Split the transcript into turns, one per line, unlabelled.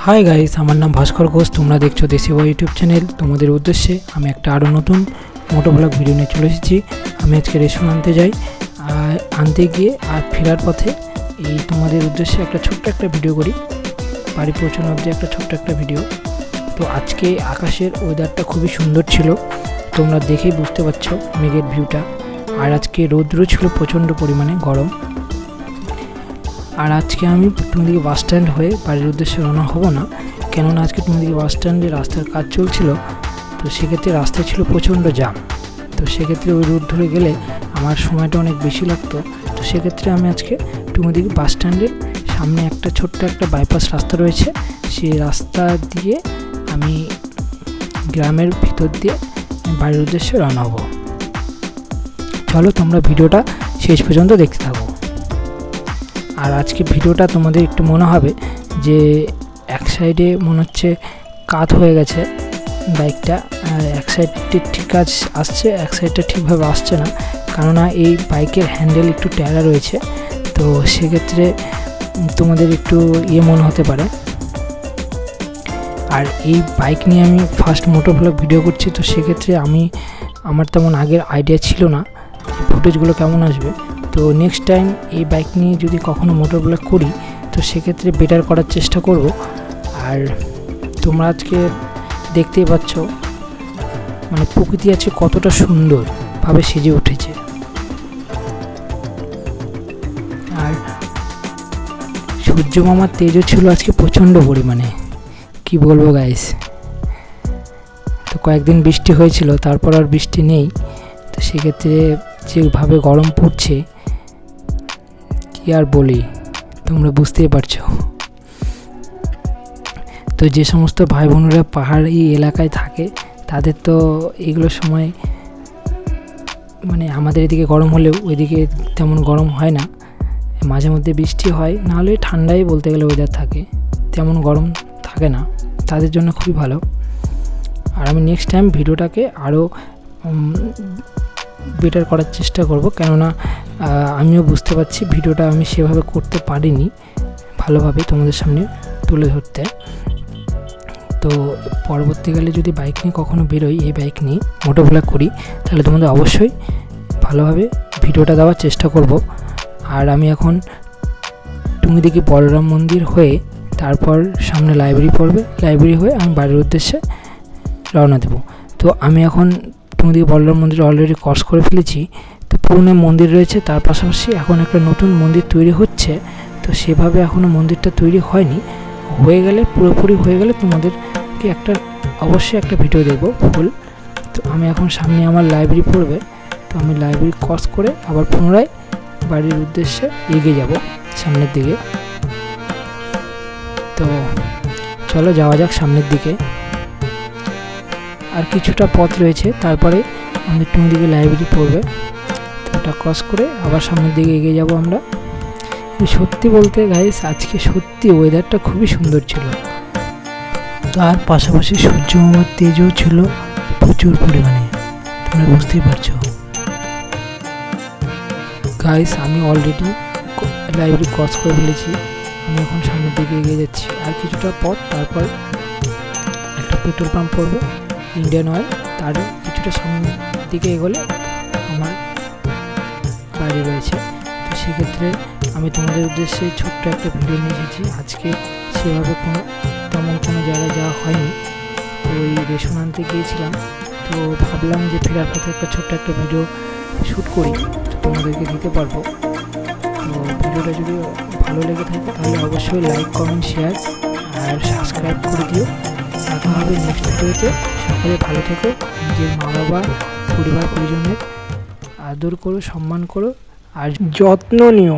Hi guys, আমার নাম ভাস্কর ঘোষ। তোমরা দেখছো দেশি বয় ইউটিউব চ্যানেল। তোমাদের উদ্দেশ্যে আমি একটা আরও নতুন মোটো ব্লগ ভিডিও নিয়ে চলে এসেছি। আমি আজকে রেশন আনতে যাই, আনতে গিয়ে আর ফেরার পথে এই তোমাদের উদ্দেশ্যে একটা ছোট্ট একটা ভিডিও করি। বাড়ি পৌঁছানো অবধি একটা ছোট্ট একটা ভিডিও। তো আজকে আকাশের ওয়েদারটা খুবই সুন্দর ছিল, তোমরা দেখেই বুঝতে পারছো মেঘের ভিউটা। আর আজকে রৌদ্র ছিল প্রচণ্ড পরিমাণে গরম। আর আজকে আমি টুঙ্গিদিঘি বাস স্ট্যান্ড হয়ে বাড়ির উদ্দেশ্যে রওনা হব না, কেননা আজকে টুঙ্গিদিঘি বাস স্ট্যান্ডে রাস্তার কাজ চলছিল। তো সেক্ষেত্রে রাস্তায় ছিল প্রচণ্ড জ্যাম। তো সেক্ষেত্রে ওই রুট ধরে গেলে আমার সময়টা অনেক বেশি লাগতো। তো সেক্ষেত্রে আমি আজকে টুঙ্গিদিঘি বাস স্ট্যান্ডের সামনে একটা ছোট্ট একটা বাইপাস রাস্তা রয়েছে, সেই রাস্তা দিয়ে আমি গ্রামের ভিতর দিয়ে বাড়ির উদ্দেশ্যে রওনা হব। চলো তোমরা ভিডিওটা শেষ পর্যন্ত দেখতে থাকো। আর আজকে ভিডিওটা তোমাদের একটু মনে হবে যে এক সাইডে মনে হচ্ছে কাত হয়ে গেছে বাইকটা, আর এক সাইডে ঠিক আসছে, এক সাইডটা ঠিকভাবে আসছে না, কেননা এই বাইকের হ্যান্ডেল একটু ট্যাড়া রয়েছে। তো সেক্ষেত্রে তোমাদের একটু মনে হতে পারে। আর এই বাইক নিয়ে আমি ফার্স্ট মোটো ব্লগ ভিডিও করছি। তো সেক্ষেত্রে আমার তেমন আগের আইডিয়া ছিল না ফুটেজগুলো কেমন আসবে। তো নেক্সট টাইম এই বাইক নিয়ে যদি কখনো মোটর ব্লগ করি তো সেক্ষেত্রে বেটার করার চেষ্টা করব। আর তোমরা আজকে দেখতেই পাচ্ছ মানে প্রকৃতি আছে কতটা সুন্দরভাবে সেজে উঠেছে। আর সূর্য মামার তেজও ছিল আজকে প্রচণ্ড পরিমাণে, কি বলবো গাইস। তো কয়েকদিন বৃষ্টি হয়েছিল, তারপর আর বৃষ্টি নেই। তো সেক্ষেত্রে যেভাবে গরম পড়ছে কি আর বলি, তোমরা বুঝতেই পারছো। তো যে সমস্ত ভাই বোনেরা পাহাড়ি এলাকায় থাকে তাদের তো এগুলোর সময় মানে আমাদের এদিকে গরম হলেও ওইদিকে তেমন গরম হয় না, মাঝে মধ্যে বৃষ্টি হয়, নাহলে ঠান্ডাই বলতে গেলে ওয়েদার থাকে, তেমন গরম থাকে না, তাদের জন্য খুবই ভালো। আর আমি নেক্সট টাইম ভিডিওটাকে আরও বেটার করার চেষ্টা করব, কেননা আমিও বুঝতে পারছি ভিডিওটা আমি সেভাবে করতে পারিনি ভালোভাবে তোমাদের সামনে তুলে ধরতে। তো পরবর্তীকালে যদি বাইক নিয়ে কখনো বেরোই, এই বাইক নিয়ে মোটো ব্লগ করি, তাহলে তোমাদের অবশ্যই ভালোভাবে ভিডিওটা দেওয়ার চেষ্টা করব। আর আমি এখন টুঙ্গিদিঘি বলরাম মন্দির হয়ে তারপর সামনে লাইব্রেরি হয়ে আমি বাড়ির উদ্দেশ্যে রওনা দেব। তো আমি এখন টুঙ্গিদিঘি বলরাম মন্দির অলরেডি ক্রস করে ফেলেছি। তো পুরনো মন্দির রয়েছে, তার পাশাপাশি এখন একটা নতুন মন্দির তৈরি হচ্ছে। তো সেভাবে এখনও মন্দিরটা তৈরি হয়নি, হয়ে গেলে পুরোপুরি হয়ে গেলে তোমাদেরকে অবশ্যই একটা ভিডিও দেবো ফুল। তো আমি এখন সামনে আমার লাইব্রেরি পড়বে, তো আমি লাইব্রেরি ক্রস করে আবার পুনরায় বাড়ির উদ্দেশ্যে এগিয়ে যাব সামনের দিকে। তো চলো যাওয়া যাক সামনের দিকে। আর কিছুটা পথ রয়েছে, তারপরে আমাদের টুঙ্গিদিঘি লাইব্রেরি পড়বে। তো ওটা ক্রস করে আবার সামনের দিকে এগিয়ে যাব আমরা। সত্যি বলতে গাইস, আজকে সত্যি ওয়েদারটা খুবই সুন্দর ছিল, তার পাশাপাশি সূর্য মামার তেজও ছিল প্রচুর পরিমাণে, তোমরা বুঝতেই পারছো গাইস। আমি অলরেডি লাইব্রেরি ক্রস করে ফেলেছি, আমি এখন সামনের দিকে এগিয়ে যাচ্ছি। আর কিছুটা পথ, তারপর একটা পেট্রোল পাম্প পড়বে, ইন্ডিয়ান অয়েল, তার কিছুটা সামনের দিকে এগোলে আমার বাড়ি রয়েছে। তো সেক্ষেত্রে আমি তোমাদের উদ্দেশ্যে ছোট্ট একটা ভিডিও নিয়ে এসেছি। আজকে সেভাবে তেমন কোনো জায়গায় যাওয়া হয়নি, তো ওই রেশন আনতে গিয়েছিলাম। তো ভাবলাম যে ফেরার পথে একটা ছোট্ট একটা ভিডিও শ্যুট করি, তো তোমাদেরকে দিতে পারবো। তো ভিডিওটা যদি ভালো লেগে থাকে তাহলে অবশ্যই লাইক, কমেন্ট, শেয়ার আর সাবস্ক্রাইব করে দিও। দেখা হবে নেক্সট ভিডিওতে। সকলে ভালো থেকো, নিজের মা বাবা, পরিবার পরিজনের আদর করো, সম্মান করো আর যত্ন নিও।